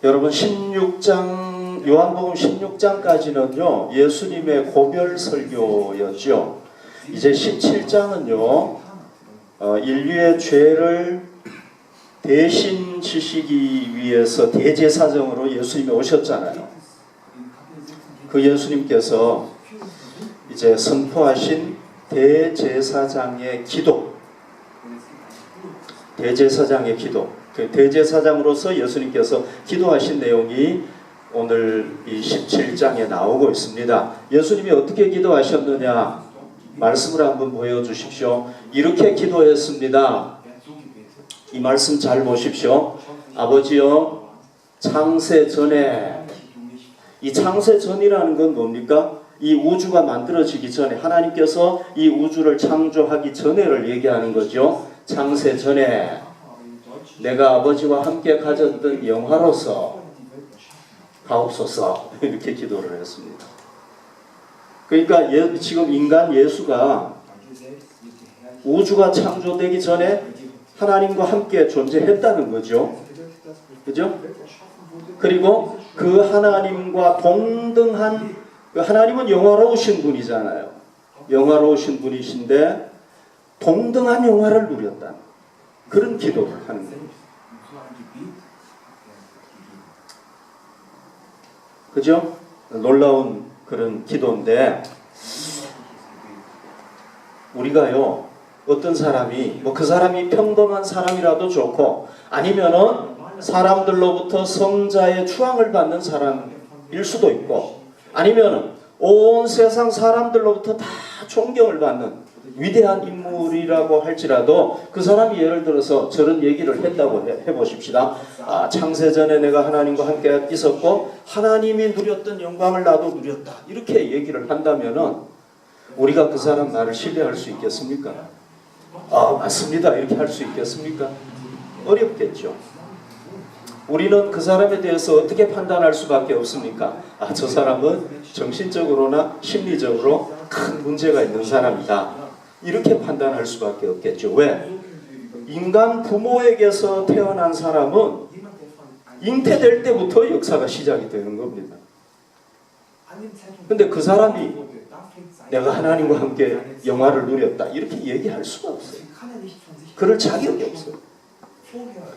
여러분 16장 요한복음 16장까지는요 예수님의 고별 설교였죠. 이제 17장은요 인류의 죄를 대신 지시기 위해서 대제사장으로 예수님이 오셨잖아요. 그 예수님께서 이제 선포하신 대제사장의 기도, 대제사장의 기도, 그 대제사장으로서 예수님께서 기도하신 내용이 오늘 이 17장에 나오고 있습니다. 예수님이 어떻게 기도하셨느냐 말씀을 한번 보여주십시오. 이렇게 기도했습니다. 이 말씀 잘 보십시오. 아버지여, 창세 전에, 이 창세 전이라는 건 뭡니까? 이 우주가 만들어지기 전에, 하나님께서 이 우주를 창조하기 전에를 얘기하는 거죠. 창세 전에 내가 아버지와 함께 가졌던 영화로서 가옵소서, 이렇게 기도를 했습니다. 그러니까 지금 인간 예수가 우주가 창조되기 전에 하나님과 함께 존재했다는 거죠. 그죠? 그리고 그 하나님과 동등한, 하나님은 영화로우신 분이잖아요. 영화로우신 분이신데 동등한 영화를 누렸다. 그런 기도를 하는 거예요. 그죠? 놀라운 그런 기도인데, 우리가요 어떤 사람이 그 사람이 평범한 사람이라도 좋고, 아니면은 사람들로부터 성자의 추앙을 받는 사람일 수도 있고, 아니면은 온 세상 사람들로부터 다 존경을 받는 위대한 인물이라고 할지라도 그 사람이 예를 들어서 저런 얘기를 했다고 해보십시다. 창세전에 내가 하나님과 함께 있었고 하나님이 누렸던 영광을 나도 누렸다, 이렇게 얘기를 한다면은 우리가 그 사람 말을 신뢰할 수 있겠습니까? 맞습니다, 이렇게 할 수 있겠습니까? 어렵겠죠. 우리는 그 사람에 대해서 어떻게 판단할 수밖에 없습니까? 저 사람은 정신적으로나 심리적으로 큰 문제가 있는 사람이다, 이렇게 판단할 수밖에 없겠죠. 왜? 인간 부모에게서 태어난 사람은 잉태될 때부터 역사가 시작이 되는 겁니다. 근데 그 사람이 내가 하나님과 함께 영화를 누렸다, 이렇게 얘기할 수가 없어요. 그럴 자격이 없어요.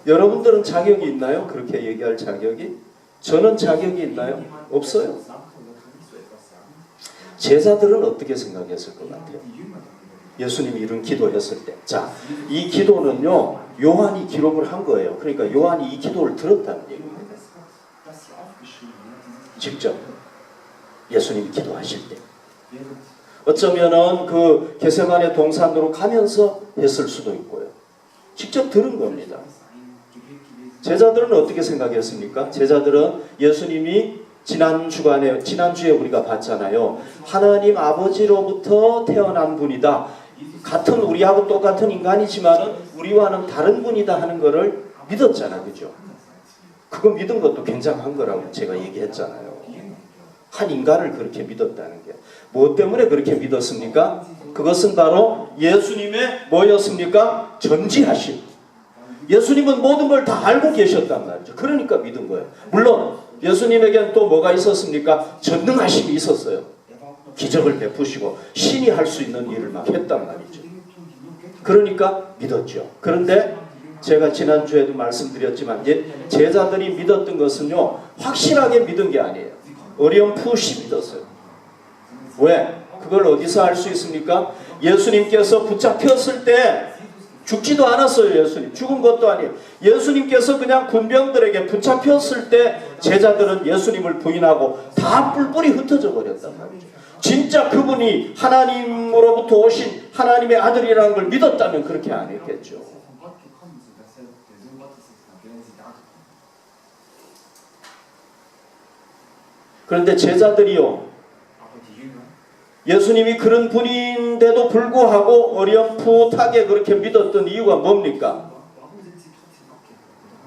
여러분들은 자격이 있나요? 그렇게 얘기할 자격이? 저는 자격이 있나요? 없어요. 제자들은 어떻게 생각했을 것 같아요? 예수님이 이런 기도했을 때. 자, 이 기도는요 요한이 기록을 한 거예요. 그러니까 요한이 이 기도를 들었다는 얘기입니다. 직접 예수님이 기도하실 때. 어쩌면은 그 겟세마네 동산으로 가면서 했을 수도 있고요. 직접 들은 겁니다. 제자들은 어떻게 생각했습니까? 제자들은 예수님이 지난주에 우리가 봤잖아요. 하나님 아버지로부터 태어난 분이다. 같은 우리하고 똑같은 인간이지만은 우리와는 다른 분이다 하는 것을 믿었잖아요. 그죠? 그거 믿은 것도 굉장한 거라고 제가 얘기했잖아요. 한 인간을 그렇게 믿었다는 게. 무엇 때문에 그렇게 믿었습니까? 그것은 바로 예수님의 뭐였습니까? 전지하심. 예수님은 모든 걸 다 알고 계셨단 말이죠. 그러니까 믿은 거예요. 물론 예수님에게는 또 뭐가 있었습니까? 전능하심이 있었어요. 기적을 베푸시고 신이 할 수 있는 일을 막 했단 말이죠. 그러니까 믿었죠. 그런데 제가 지난주에도 말씀드렸지만 제자들이 믿었던 것은요 확실하게 믿은 게 아니에요. 어렴풋이 믿었어요. 왜? 그걸 어디서 알 수 있습니까? 예수님께서 붙잡혔을 때 죽지도 않았어요. 예수님 죽은 것도 아니에요. 예수님께서 그냥 군병들에게 붙잡혔을 때 제자들은 예수님을 부인하고 다 뿔뿔이 흩어져 버렸단 말이죠. 진짜 그분이 하나님으로부터 오신 하나님의 아들이라는 걸 믿었다면 그렇게 안 했겠죠. 그런데 제자들이요, 예수님이 그런 분인데도 불구하고 어렴풋하게 그렇게 믿었던 이유가 뭡니까?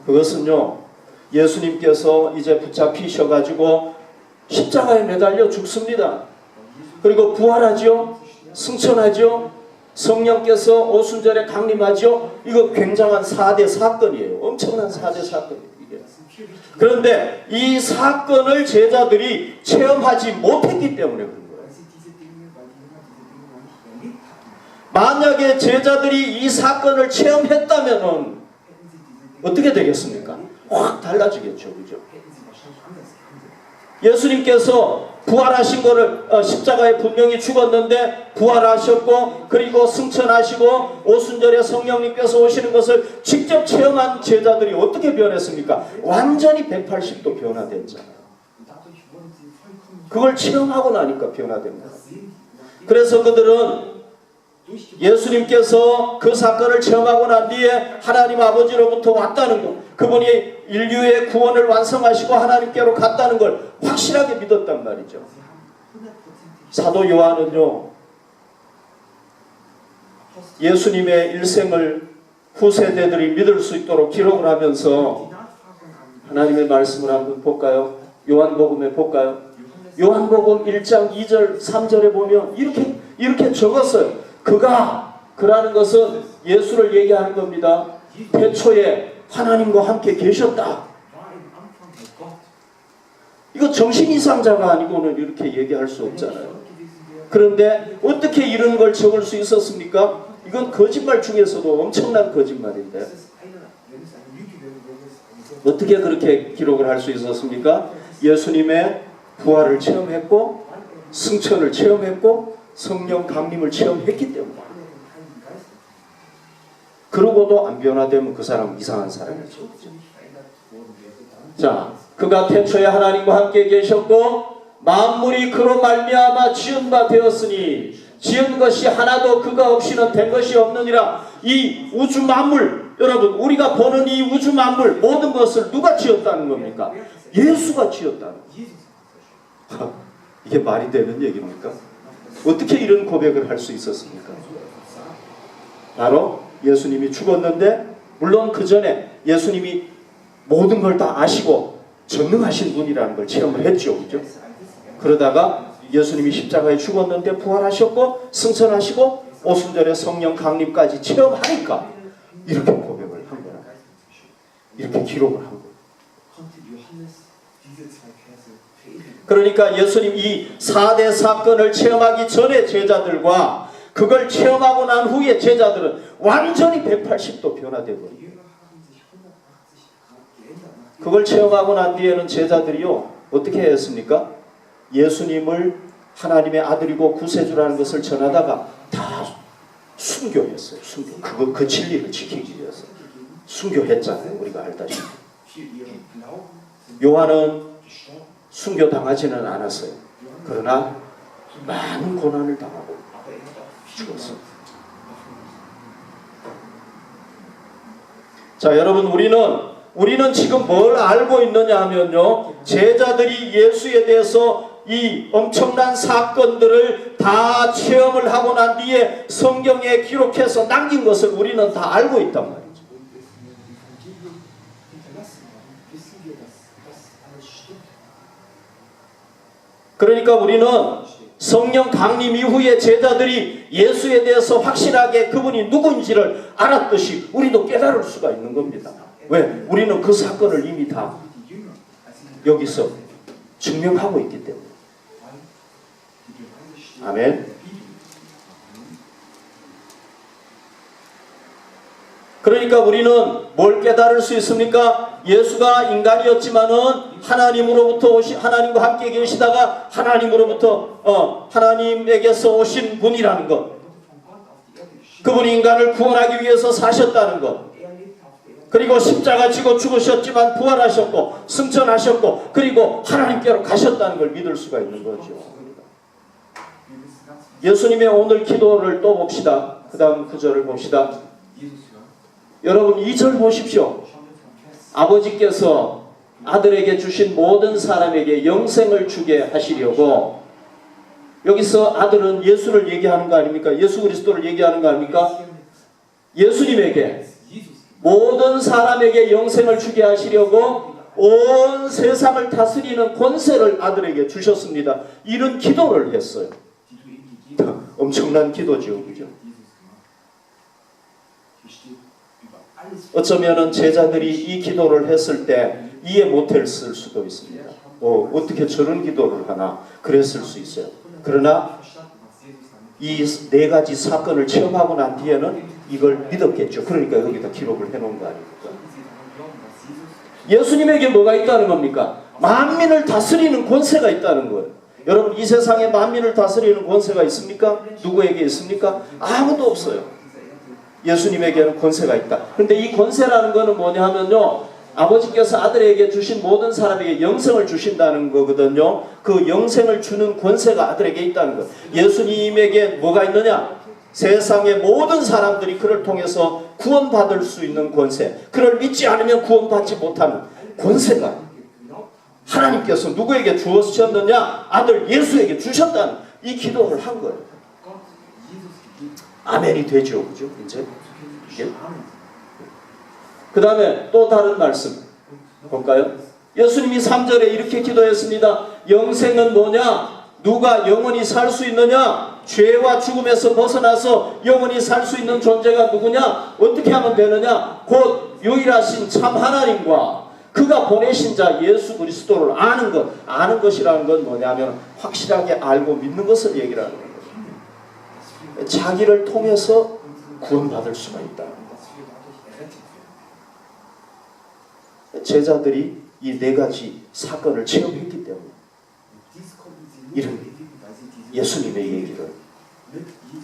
그것은요, 예수님께서 이제 붙잡히셔가지고 십자가에 매달려 죽습니다. 그리고 부활하죠. 승천하죠. 성령께서 오순절에 강림하죠. 이거 굉장한 4대 사건이에요. 엄청난 4대 사건이에요. 이게. 그런데 이 사건을 제자들이 체험하지 못했기 때문에 그런 거예요. 만약에 제자들이 이 사건을 체험했다면 어떻게 되겠습니까? 확 달라지겠죠. 그죠? 예수님께서 부활하신 거를 십자가에 분명히 죽었는데 부활하셨고 그리고 승천하시고 오순절에 성령님께서 오시는 것을 직접 체험한 제자들이 어떻게 변했습니까? 완전히 180도 변화됐잖아요. 그걸 체험하고 나니까 변화됩니다. 그래서 그들은 예수님께서 그 사건을 체험하고 난 뒤에 하나님 아버지로부터 왔다는 것, 그분이 인류의 구원을 완성하시고 하나님께로 갔다는 걸 확실하게 믿었단 말이죠. 사도 요한은요, 예수님의 일생을 후세대들이 믿을 수 있도록 기록을 하면서 하나님의 말씀을 한번 볼까요? 요한복음에 볼까요? 요한복음 1장 2절 3절에 보면 이렇게 적었어요. 그라는 것은 예수를 얘기하는 겁니다. 태초에 하나님과 함께 계셨다. 이거 정신이상자가 아니고는 이렇게 얘기할 수 없잖아요. 그런데 어떻게 이런 걸 적을 수 있었습니까? 이건 거짓말 중에서도 엄청난 거짓말인데 어떻게 그렇게 기록을 할 수 있었습니까? 예수님의 부활을 체험했고 승천을 체험했고 성령 강림을 체험했기 때문에. 그러고도 안 변화되면 그 사람은 이상한 사람이죠. 자, 그가 태초에 하나님과 함께 계셨고 만물이 그로 말미암아 지은 바 되었으니 지은 것이 하나도 그가 없이는 된 것이 없느니라. 이 우주 만물, 여러분 우리가 보는 이 우주 만물 모든 것을 누가 지었다는 겁니까? 예수가 지었다는 거예요. 이게 말이 되는 얘기입니까? 어떻게 이런 고백을 할 수 있었습니까? 바로 예수님이 죽었는데 물론 그 전에 예수님이 모든 걸 다 아시고 전능하신 분이라는 걸 체험을 했죠. 그죠? 그러다가 예수님이 십자가에 죽었는데 부활하셨고 승천하시고 오순절에 성령 강림까지 체험하니까 이렇게 고백을 한 거라. 이렇게 기록을 한 거예요. 그러니까 예수님 이 4대 사건을 체험하기 전에 제자들과 그걸 체험하고 난 후에 제자들은 완전히 180도 변화되거든요. 그걸 체험하고 난 뒤에는 제자들이요 어떻게 했습니까? 예수님을 하나님의 아들이고 구세주라는 것을 전하다가 다 순교했어요. 순교. 그 진리를 지키기 위해서 순교했잖아요. 우리가 알다시피. 요한은 순교당하지는 않았어요. 그러나 많은 고난을 당하고 죽었어요. 자, 여러분 우리는 지금 뭘 알고 있느냐 하면요. 제자들이 예수에 대해서 이 엄청난 사건들을 다 체험을 하고 난 뒤에 성경에 기록해서 남긴 것을 우리는 다 알고 있단 말이죠. 그러니까 우리는 성령 강림 이후에 제자들이 예수에 대해서 확실하게 그분이 누구인지를 알았듯이 우리도 깨달을 수가 있는 겁니다. 왜? 우리는 그 사건을 이미 다 여기서 증명하고 있기 때문에. 아멘. 그러니까 우리는 뭘 깨달을 수 있습니까? 예수가 인간이었지만은 하나님으로부터 하나님과 함께 계시다가 하나님으로부터 하나님에게서 오신 분이라는 것. 그분이 인간을 구원하기 위해서 사셨다는 것. 그리고 십자가 지고 죽으셨지만 부활하셨고 승천하셨고 그리고 하나님께로 가셨다는 걸 믿을 수가 있는 거죠. 예수님의 오늘 기도를 또 봅시다. 그 다음 구절을 봅시다. 여러분 2절 보십시오. 아버지께서 아들에게 주신 모든 사람에게 영생을 주게 하시려고. 여기서 아들은 예수를 얘기하는 거 아닙니까? 예수 그리스도를 얘기하는 거 아닙니까? 예수님에게 모든 사람에게 영생을 주게 하시려고 온 세상을 다스리는 권세를 아들에게 주셨습니다. 이런 기도를 했어요. 엄청난 기도죠. 그죠? 어쩌면은 제자들이 이 기도를 했을 때 이해 못했을 수도 있습니다. 어떻게 저런 기도를 하나 그랬을 수 있어요. 그러나 이 네 가지 사건을 체험하고 난 뒤에는 이걸 믿었겠죠. 그러니까 여기다 기록을 해놓은 거 아닙니까? 예수님에게 뭐가 있다는 겁니까? 만민을 다스리는 권세가 있다는 거예요. 여러분, 이 세상에 만민을 다스리는 권세가 있습니까? 누구에게 있습니까? 아무도 없어요. 예수님에게는 권세가 있다. 근데 이 권세라는 거는 뭐냐 하면요, 아버지께서 아들에게 주신 모든 사람에게 영생을 주신다는 거거든요. 그 영생을 주는 권세가 아들에게 있다는 것. 예수님에게 뭐가 있느냐? 세상의 모든 사람들이 그를 통해서 구원받을 수 있는 권세, 그를 믿지 않으면 구원받지 못하는 권세가 하나님께서 누구에게 주셨느냐? 아들 예수에게 주셨다는 이 기도를 한 거예요. 아멘이 되죠, 그죠? 이제 그 다음에 또 다른 말씀 볼까요? 예수님이 3절에 이렇게 기도했습니다. 영생은 뭐냐? 누가 영원히 살 수 있느냐? 죄와 죽음에서 벗어나서 영원히 살 수 있는 존재가 누구냐? 어떻게 하면 되느냐? 곧 유일하신 참 하나님과 그가 보내신 자 예수 그리스도를 아는 것. 아는 것이라는 건 뭐냐면 확실하게 알고 믿는 것을 얘기를 하는 거예요. 자기를 통해서 구원받을 수가 있다. 제자들이 이 네 가지 사건을 체험했기 때문에 이런 예수님의 얘기를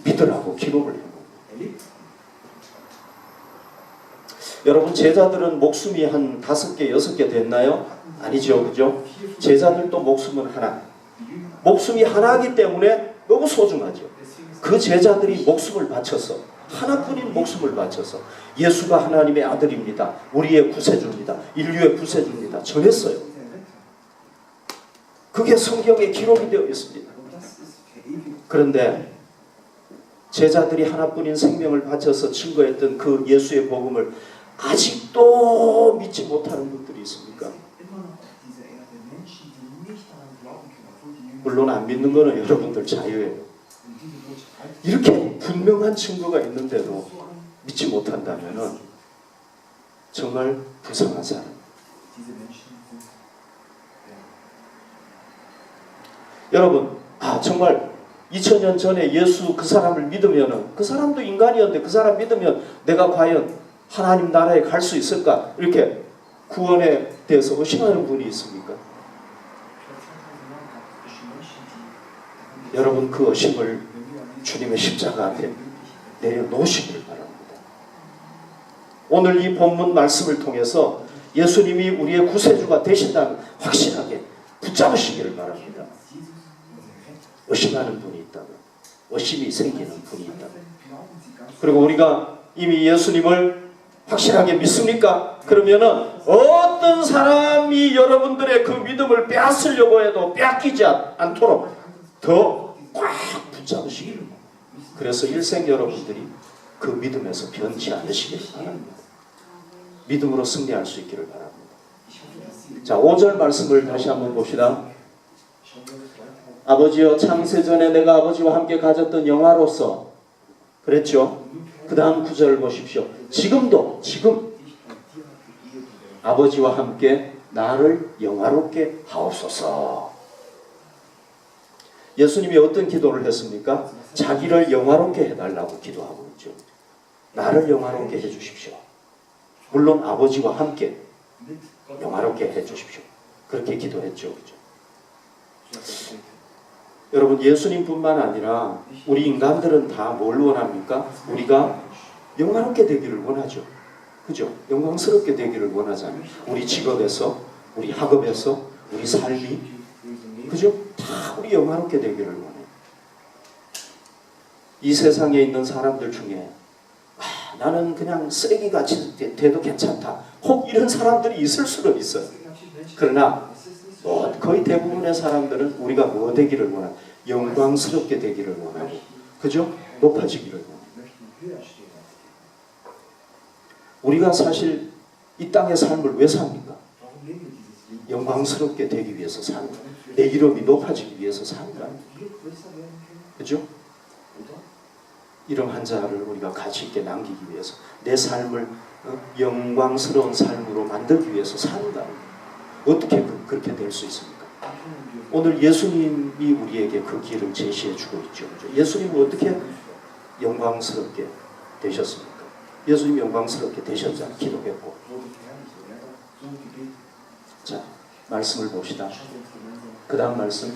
믿으라고 기록을 한 겁니다. 여러분, 제자들은 목숨이 한 5개, 6개 됐나요? 아니죠, 그죠? 제자들도 목숨은 하나. 목숨이 하나이기 때문에 너무 소중하죠. 그 제자들이 목숨을 바쳐서, 하나뿐인 목숨을 바쳐서 예수가 하나님의 아들입니다, 우리의 구세주입니다, 인류의 구세주입니다 전했어요. 그게 성경에 기록이 되어 있습니다. 그런데 제자들이 하나뿐인 생명을 바쳐서 증거했던 그 예수의 복음을 아직도 믿지 못하는 분들이 있습니까? 물론 안 믿는 거는 여러분들 자유예요. 이렇게 분명한 증거가 있는데도 믿지 못한다면 정말 불쌍한 사람. 여러분, 정말 2000년 전에 예수 그 사람을 믿으면, 그 사람도 인간이었는데 그 사람 믿으면 내가 과연 하나님 나라에 갈 수 있을까? 이렇게 구원에 대해서 의심하는 분이 있습니까? 여러분, 그 의심을 주님의 십자가 앞에 내려놓으시기를 바랍니다. 오늘 이 본문 말씀을 통해서 예수님이 우리의 구세주가 되신다는 확실하게 붙잡으시기를 바랍니다. 의심하는 분이 있다면, 의심이 생기는 분이 있다면, 그리고 우리가 이미 예수님을 확실하게 믿습니까? 그러면은 어떤 사람이 여러분들의 그 믿음을 빼앗으려고 해도 빼앗기지 않도록 더 꽉 붙잡으시기를. 그래서 일생 여러분들이 그 믿음에서 변치 않으시기를 바랍니다. 믿음으로 승리할 수 있기를 바랍니다. 자, 5절 말씀을 다시 한번 봅시다. 아버지여, 창세전에 내가 아버지와 함께 가졌던 영화로서, 그랬죠? 그 다음 9절을 보십시오. 지금도, 지금 아버지와 함께 나를 영화롭게 하옵소서. 예수님이 어떤 기도를 했습니까? 자기를 영화롭게 해달라고 기도하고 있죠. 나를 영화롭게 해주십시오. 물론 아버지와 함께 영화롭게 해주십시오. 그렇게 기도했죠. 그렇죠? 여러분, 예수님뿐만 아니라 우리 인간들은 다 뭘 원합니까? 우리가 영화롭게 되기를 원하죠. 그죠? 영광스럽게 되기를 원하잖아요. 우리 직업에서, 우리 학업에서, 우리 삶이, 그죠? 다 우리 영화롭게 되기를 원해요. 이 세상에 있는 사람들 중에 나는 그냥 쓰레기같이 돼도 괜찮다, 혹 이런 사람들이 있을 수는 있어요. 그러나 거의 대부분의 사람들은 우리가 뭐 되기를 원하고, 영광스럽게 되기를 원하고, 그죠? 높아지기를 원해요. 우리가 사실 이 땅의 삶을 왜 삽니까? 영광스럽게 되기 위해서 사는 거예요. 내 이름이 높아지기 위해서 사는 거예요. 그죠? 이런 한 자를 우리가 가치 있게 남기기 위해서, 내 삶을 영광스러운 삶으로 만들기 위해서 산다. 어떻게 그렇게 될 수 있습니까? 오늘 예수님이 우리에게 그 길을 제시해 주고 있죠. 예수님은 어떻게 영광스럽게 되셨습니까? 예수님 영광스럽게 되셨잖아요. 기도했고. 자, 말씀을 봅시다. 그 다음 말씀.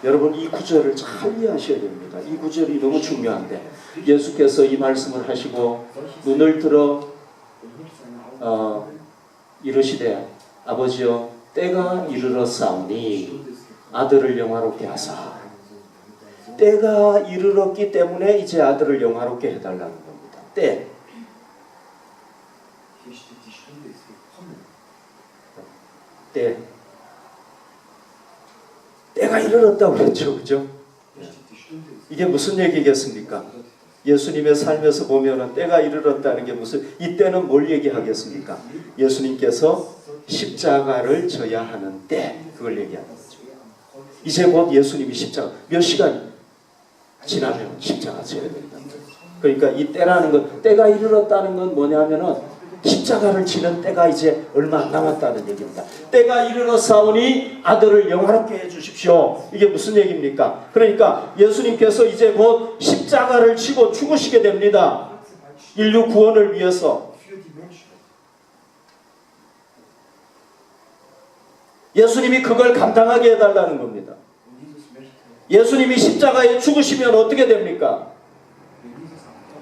여러분 이 구절을 잘 이해하셔야 됩니다. 이 구절이 너무 중요한데 예수께서 이 말씀을 하시고 눈을 들어 이르시되 아버지여 때가 이르렀사오니 아들을 영화롭게 하사. 때가 이르렀기 때문에 이제 아들을 영화롭게 해달라는 겁니다. 때. 때. 때가 이르렀다고 그랬죠. 그죠? 이게 무슨 얘기겠습니까? 예수님의 삶에서 보면은 때가 이르렀다는 게 무슨, 이때는 뭘 얘기하겠습니까? 예수님께서 십자가를 져야 하는 때, 그걸 얘기하는 거죠. 이제 곧 예수님이 십자가, 몇 시간 지나면 십자가 져야 된다. 그러니까 이 때라는 건, 때가 이르렀다는 건 뭐냐면은 십자가를 지는 때가 이제 얼마 안 남았다는 얘기입니다. 때가 이르렀사오니 아들을 영화롭게 해주십시오. 이게 무슨 얘기입니까? 그러니까 예수님께서 이제 곧 십자가를 지고 죽으시게 됩니다. 인류 구원을 위해서. 예수님이 그걸 감당하게 해달라는 겁니다. 예수님이 십자가에 죽으시면 어떻게 됩니까?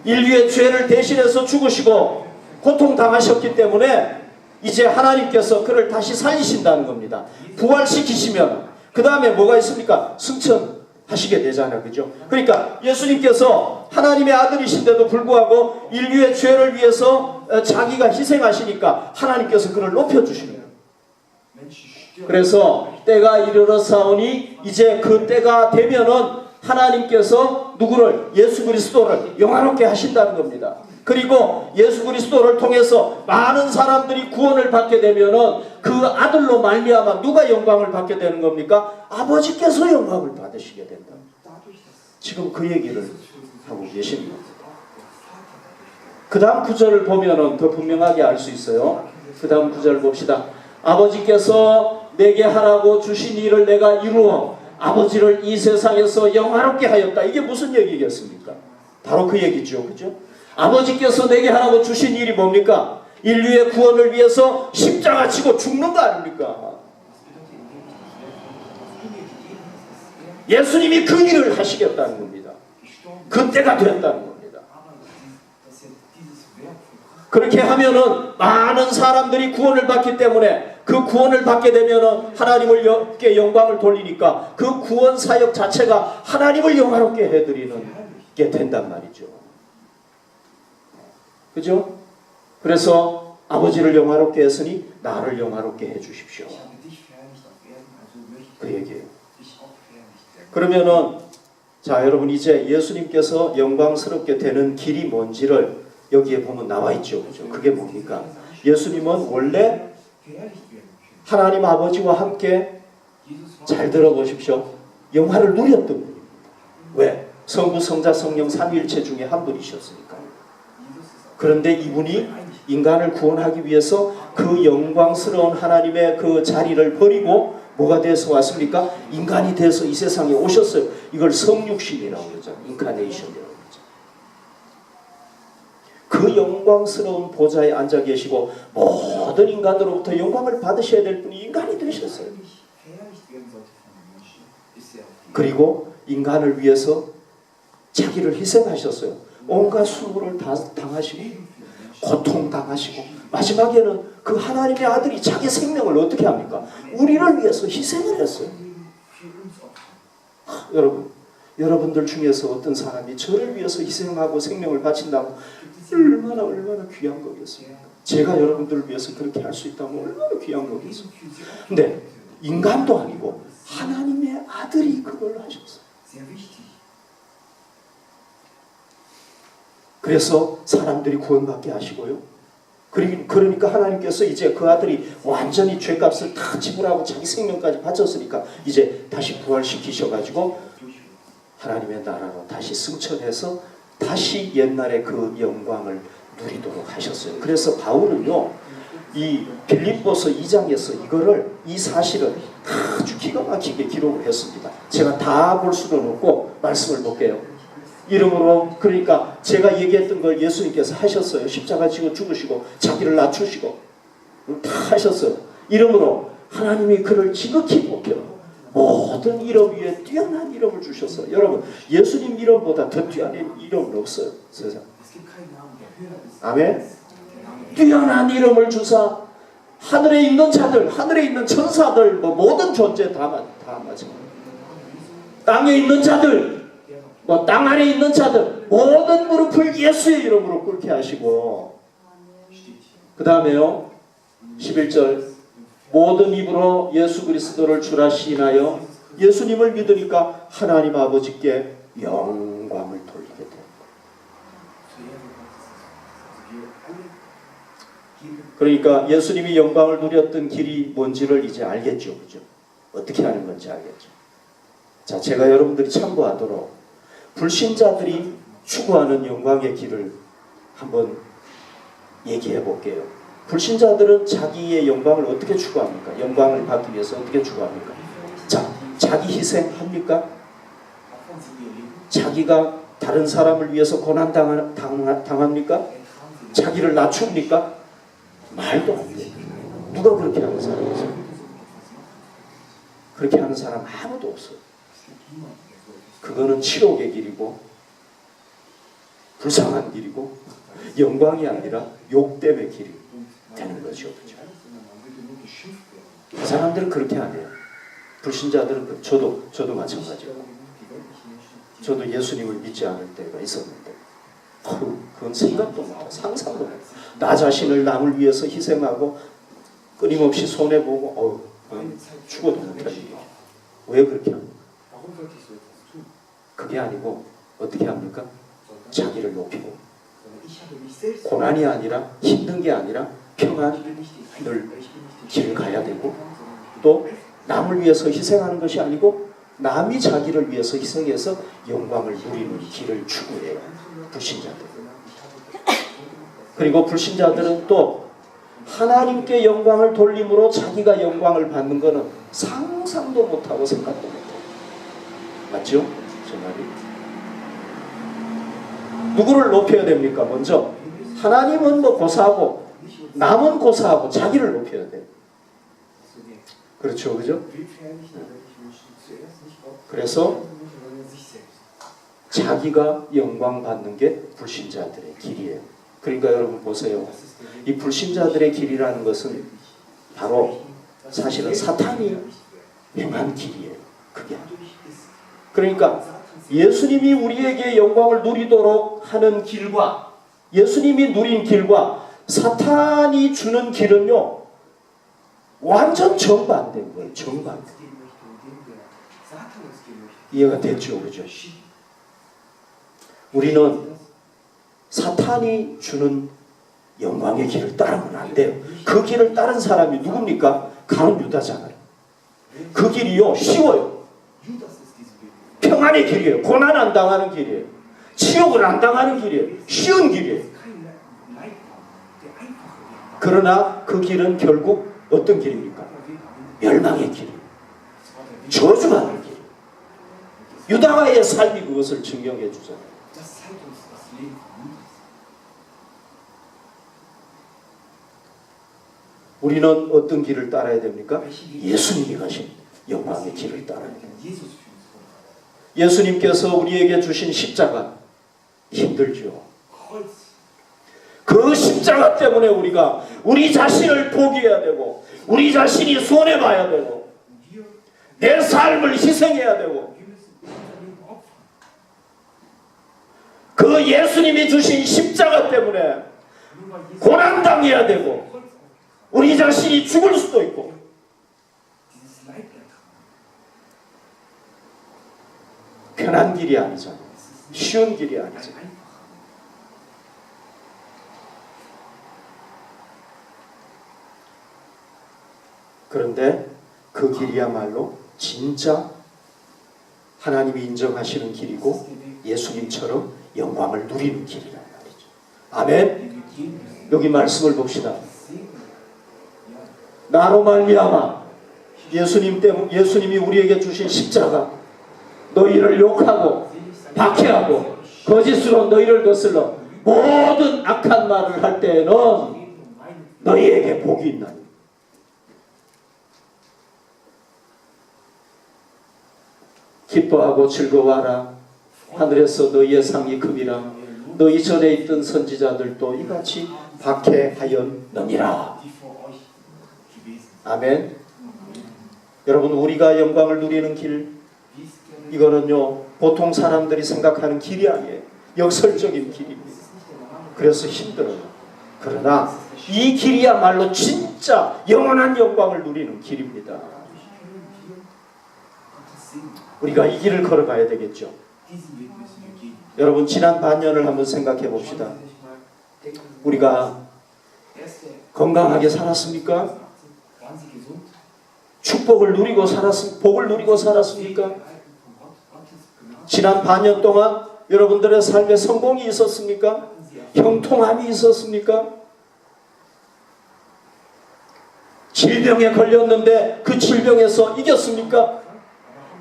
인류의 죄를 대신해서 죽으시고 고통당하셨기 때문에 이제 하나님께서 그를 다시 살리신다는 겁니다. 부활시키시면 그 다음에 뭐가 있습니까? 승천하시게 되잖아요. 그죠? 그러니까 예수님께서 하나님의 아들이신데도 불구하고 인류의 죄를 위해서 자기가 희생하시니까 하나님께서 그를 높여주시는 거예요. 그래서 때가 이르렀사오니 이제 그 때가 되면은 하나님께서 누구를? 예수 그리스도를 영화롭게 하신다는 겁니다. 그리고 예수 그리스도를 통해서 많은 사람들이 구원을 받게 되면은 그 아들로 말미암아 누가 영광을 받게 되는 겁니까? 아버지께서 영광을 받으시게 된다. 지금 그 얘기를 하고 계십니다. 그 다음 구절을 보면은 더 분명하게 알 수 있어요. 그 다음 구절을 봅시다. 아버지께서 내게 하라고 주신 일을 내가 이루어 아버지를 이 세상에서 영화롭게 하였다. 이게 무슨 얘기겠습니까? 바로 그 얘기죠. 그죠? 아버지께서 내게 하라고 주신 일이 뭡니까? 인류의 구원을 위해서 십자가 지고 죽는 거 아닙니까? 예수님이 그 일을 하시겠다는 겁니다. 그때가 됐다는 겁니다. 그렇게 하면은 많은 사람들이 구원을 받기 때문에 그 구원을 받게 되면은 하나님께 영광을 돌리니까 그 구원 사역 자체가 하나님을 영화롭게 해드리는 게 된단 말이죠. 그죠? 그래서 아버지를 영화롭게 했으니 나를 영화롭게 해주십시오. 그 얘기예요. 그러면은 자 여러분 이제 예수님께서 영광스럽게 되는 길이 뭔지를 여기에 보면 나와 있죠. 그죠? 그게 뭡니까? 예수님은 원래 하나님 아버지와 함께 잘 들어보십시오. 영화를 누렸던 분입니다. 왜? 성부, 성자, 성령 삼위일체 중에 한 분이셨으니까. 그런데 이분이 인간을 구원하기 위해서 그 영광스러운 하나님의 그 자리를 버리고 뭐가 돼서 왔습니까? 인간이 돼서 이 세상에 오셨어요. 이걸 성육신이라고 그러잖아요. 인카네이션이라고 그러죠. 그 영광스러운 보좌에 앉아 계시고 모든 인간으로부터 영광을 받으셔야 될 분이 인간이 되셨어요. 그리고 인간을 위해서 자기를 희생하셨어요. 온갖 수고를 다 당하시고 고통당하시고 마지막에는 그 하나님의 아들이 자기 생명을 어떻게 합니까? 우리를 위해서 희생을 했어요. 여러분들 중에서 어떤 사람이 저를 위해서 희생하고 생명을 바친다고 얼마나 귀한 거겠습니까? 제가 여러분들을 위해서 그렇게 할 수 있다면 얼마나 귀한 거겠습니까? 근데 인간도 아니고 하나님의 아들이 그걸 하셨어요. 그래서 사람들이 구원받게 하시고요. 그러니까 하나님께서 이제 그 아들이 완전히 죄값을 다 지불하고 자기 생명까지 바쳤으니까 이제 다시 부활시키셔가지고 하나님의 나라로 다시 승천해서 다시 옛날의 그 영광을 누리도록 하셨어요. 그래서 바울은요, 이 빌립보서 2장에서 이 사실을 아주 기가 막히게 기록을 했습니다. 제가 다 볼 수는 없고 말씀을 볼게요. 이러므로 그러니까 제가 얘기했던 걸 예수님께서 하셨어요. 십자가 지고 죽으시고 자기를 낮추시고 다 하셨어요. 이러므로 하나님이 그를 지극히 높여 모든 이름 위에 뛰어난 이름을 주셨어요. 여러분, 예수님 이름보다 더 뛰어난 이름은 없어요, 세상. 아멘. 뛰어난 이름을 주사 하늘에 있는 자들, 하늘에 있는 천사들, 뭐 모든 존재 다 맞아. 땅에 있는 자들, 뭐 땅 안에 있는 자들, 모든 무릎을 예수의 이름으로 꿇게 하시고, 그 다음에요 11절, 모든 입으로 예수 그리스도를 주라 시인하여 예수님을 믿으니까 하나님 아버지께 영광을 돌리게 됩니다. 그러니까 예수님이 영광을 누렸던 길이 뭔지를 이제 알겠죠, 그죠? 어떻게 하는 건지 알겠죠. 자, 제가 여러분들이 참고하도록 불신자들이 추구하는 영광의 길을 한번 얘기해 볼게요. 불신자들은 자기의 영광을 어떻게 추구합니까? 영광을 받기 위해서 어떻게 추구합니까? 자, 자기 희생합니까? 자기가 다른 사람을 위해서 고난당합니까? 자기를 낮춥니까? 말도 안 돼. 누가 그렇게 하는 사람이 있어요? 그렇게 하는 사람 아무도 없어요. 그거는 치욕의 길이고 불쌍한 길이고 영광이 아니라 욕됨의 길이 되는 거죠. 그렇죠? 그 사람들은 그렇게 안 해요. 불신자들은 저도 마찬가지고 저도 예수님을 믿지 않을 때가 있었는데 그건 생각도 못하고 상상도 못하고 나 자신을 남을 위해서 희생하고 끊임없이 손해보고 죽어도 못할 일이에요. 왜 그렇게 합니까? 그게 아니고 어떻게 합니까? 자기를 높이고 고난이 아니라 힘든 게 아니라 평안을 길을 가야 되고 또 남을 위해서 희생하는 것이 아니고 남이 자기를 위해서 희생해서 영광을 누리는 길을 추구해요. 불신자들. 그리고 불신자들은 또 하나님께 영광을 돌림으로 자기가 영광을 받는 것은 상상도 못하고 생각도 못해요. 맞죠? 저 말이. 누구를 높여야 됩니까? 먼저 하나님은 뭐 고사하고 남은 고사하고 자기를 높여야 돼요. 그렇죠, 그죠? 그래서 자기가 영광 받는 게 불신자들의 길이에요. 그러니까 여러분 보세요. 이 불신자들의 길이라는 것은 바로 사실은 사탄이 행한 길이에요. 그게. 그러니까 예수님이 우리에게 영광을 누리도록 하는 길과 예수님이 누린 길과 사탄이 주는 길은요 완전 정반대인 거예요. 정반대. 이해가 됐죠, 그죠? 우리는 사탄이 주는 영광의 길을 따르면 안 돼요. 그 길을 따른 사람이 누굽니까? 가룟 유다잖아요. 그 길이요 쉬워요. 평안의 길이에요. 고난 안 당하는 길이에요. 치욕을 안 당하는 길이에요. 쉬운 길이에요. 그러나 그 길은 결국 어떤 길입니까? 멸망의 길이에요. 저주받는 길. 유다와의 삶이 그것을 증명해 주잖아요. 우리는 어떤 길을 따라야 됩니까? 예수님이 가신 영광의 길을 따라야 됩니다. 예수님께서 우리에게 주신 십자가 힘들죠. 그 십자가 때문에 우리가 우리 자신을 포기해야 되고 우리 자신이 손해봐야 되고 내 삶을 희생해야 되고 그 예수님이 주신 십자가 때문에 고난당해야 되고 우리 자신이 죽을 수도 있고 편한 길이 아니잖아요. 쉬운 길이 아니잖아요. 그런데 그 길이야말로 진짜 하나님이 인정하시는 길이고 예수님처럼 영광을 누리는 길이란 말이죠. 아멘. 여기 말씀을 봅시다. 나로 말미암아 예수님이 우리에게 주신 십자가, 너희를 욕하고 박해하고 거짓으로 너희를 거슬러 모든 악한 말을 할 때에는 너희에게 복이 있나니. 기뻐하고 즐거워하라. 하늘에서 너희의 상이 큼이라. 너희 전에 있던 선지자들도 이같이 박해하였느니라. 아멘. 여러분, 우리가 영광을 누리는 길, 이거는요 보통 사람들이 생각하는 길이 아니에요. 역설적인 길입니다. 그래서 힘들어요. 그러나 이 길이야말로 진짜 영원한 영광을 누리는 길입니다. 우리가 이 길을 걸어가야 되겠죠. 여러분, 지난 반년을 한번 생각해 봅시다. 우리가 건강하게 살았습니까? 축복을 누리고 복을 누리고 살았습니까? 지난 반년 동안 여러분들의 삶에 성공이 있었습니까? 형통함이 있었습니까? 질병에 걸렸는데 그 질병에서 이겼습니까?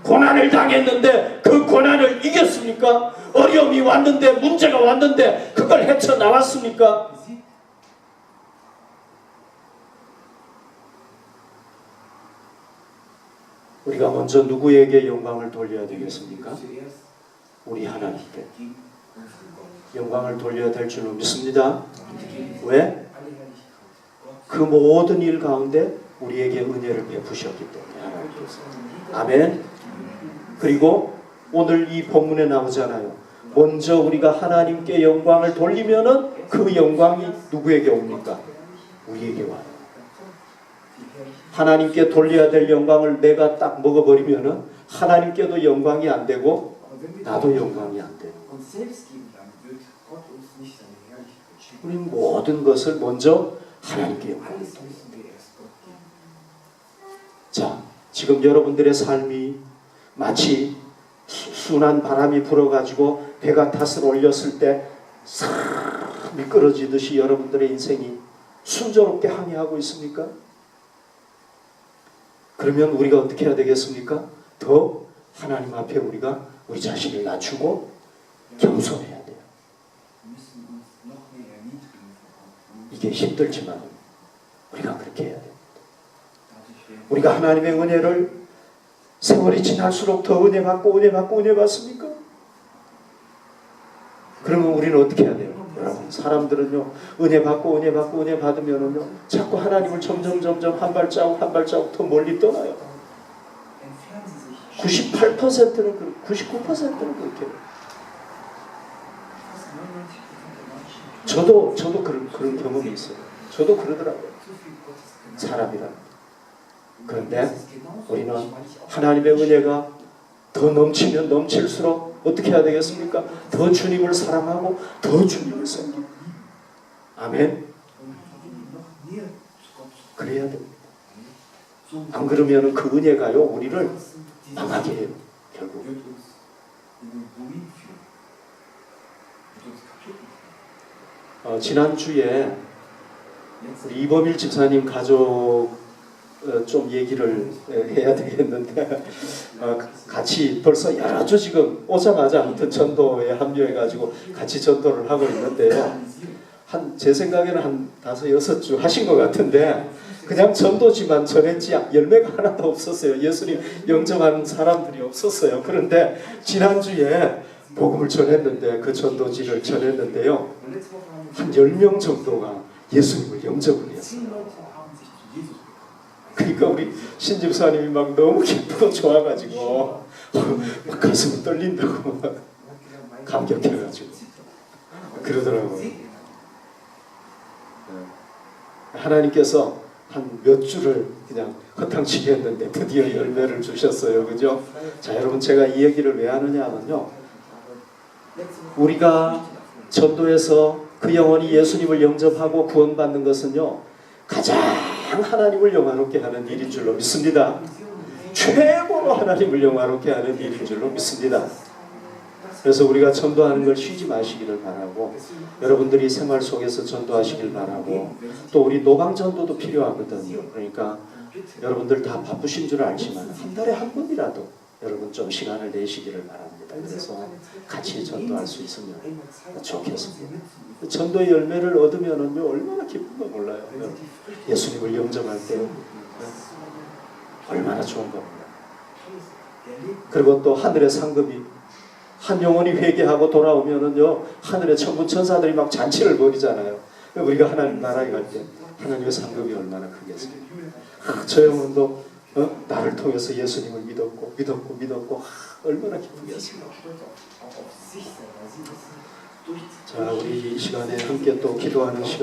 고난을 당했는데 그 고난을 이겼습니까? 어려움이 왔는데, 문제가 왔는데 그걸 헤쳐나왔습니까? 우리가 먼저 누구에게 영광을 돌려야 되겠습니까? 우리 하나님께 영광을 돌려야 될 줄로 믿습니다. 왜? 그 모든 일 가운데 우리에게 은혜를 베푸셨기 때문에 하나님께서. 아멘. 그리고 오늘 이 본문에 나오잖아요. 먼저 우리가 하나님께 영광을 돌리면은 그 영광이 누구에게 옵니까? 우리에게 와요. 하나님께 돌려야 될 영광을 내가 딱 먹어버리면은 하나님께도 영광이 안 되고 나도 영광이 안 돼요. 우리는 모든 것을 먼저 하나님께 영광을 돌립니다. 자, 지금 여러분들의 삶이 마치 순한 바람이 불어가지고 배가 탔을 올렸을 때 싹 미끄러지듯이 여러분들의 인생이 순조롭게 항해하고 있습니까? 그러면 우리가 어떻게 해야 되겠습니까? 더 하나님 앞에 우리가 우리 자신을 낮추고 겸손해야 돼요. 이게 힘들지만 우리가 그렇게 해야 됩니다. 우리가 하나님의 은혜를 세월이 지날수록 더 은혜 받고 은혜 받고 은혜 받습니까? 그러면 우리는 어떻게 해야 돼요? 여러분, 사람들은요 은혜 받고 은혜 받고 은혜 받으면은요 자꾸 하나님을 점점 한 발자국 더 멀리 떠나요. 98%는 99%는 그렇게 해요. 저도 그런 경험이 있어요. 저도 그러더라고요. 사람이란. 그런데 우리는 하나님의 은혜가 더 넘치면 넘칠수록 어떻게 해야 되겠습니까? 더 주님을 사랑하고 더 주님을 섬기고. 아멘. 그래야 됩니다. 안 그러면 그 은혜가요 우리를 망하게 해요. 결국. 지난주에 우리 이범일 집사님 가족 좀 얘기를 해야 되겠는데 같이 벌써 여러 주 지금 오자마자 아무튼 전도에 합류해가지고 같이 전도를 하고 있는데요. 제 생각에는 한 5-6주 하신 것 같은데 그냥 전도지만 전했지 열매가 하나도 없었어요. 예수님 영접하는 사람들이 없었어요. 그런데 지난주에 복음을 전했는데 그 전도지를 전했는데요. 한 10명 정도가 예수님을 영접을 했어요. 그러니까 우리 신집사님이 막 너무 기쁘고 좋아가지고 막 가슴이 떨린다고 막 감격해가지고 그러더라고요. 하나님께서 한 몇 주를 그냥 허탕치게 했는데 드디어 열매를 주셨어요. 그죠? 자, 여러분, 제가 이 얘기를 왜 하느냐 하면요, 우리가 전도에서 그 영혼이 예수님을 영접하고 구원받는 것은요 가장 하나님을 영화롭게 하는 일인 줄로 믿습니다. 최고로 하나님을 영화롭게 하는 일인 줄로 믿습니다. 그래서 우리가 전도하는 걸 쉬지 마시기를 바라고, 여러분들이 생활 속에서 전도하시길 바라고, 또 우리 노방 전도도 필요하거든요. 그러니까 여러분들 다 바쁘신 줄 알지만 한 달에 한 번이라도 여러분 좀 시간을 내시기를 바랍니다. 그래서 같이 전도할 수 있으면 좋겠습니다. 전도의 열매를 얻으면은요 얼마나 기쁜 거 몰라요. 예수님을 영접할 때 얼마나 좋은 겁니다. 그리고 또 하늘의 상급이, 한 영혼이 회개하고 돌아오면은요 하늘의 천군 천사들이 막 잔치를 벌이잖아요. 우리가 하나님 나라에 갈 때 하나님의 상급이 얼마나 크겠습니까? 저 영혼도 나를 통해서 예수님을 믿었고 얼마나 기쁘겠습니까? 자, 우리 이 시간에 함께 또 기도하는 시간.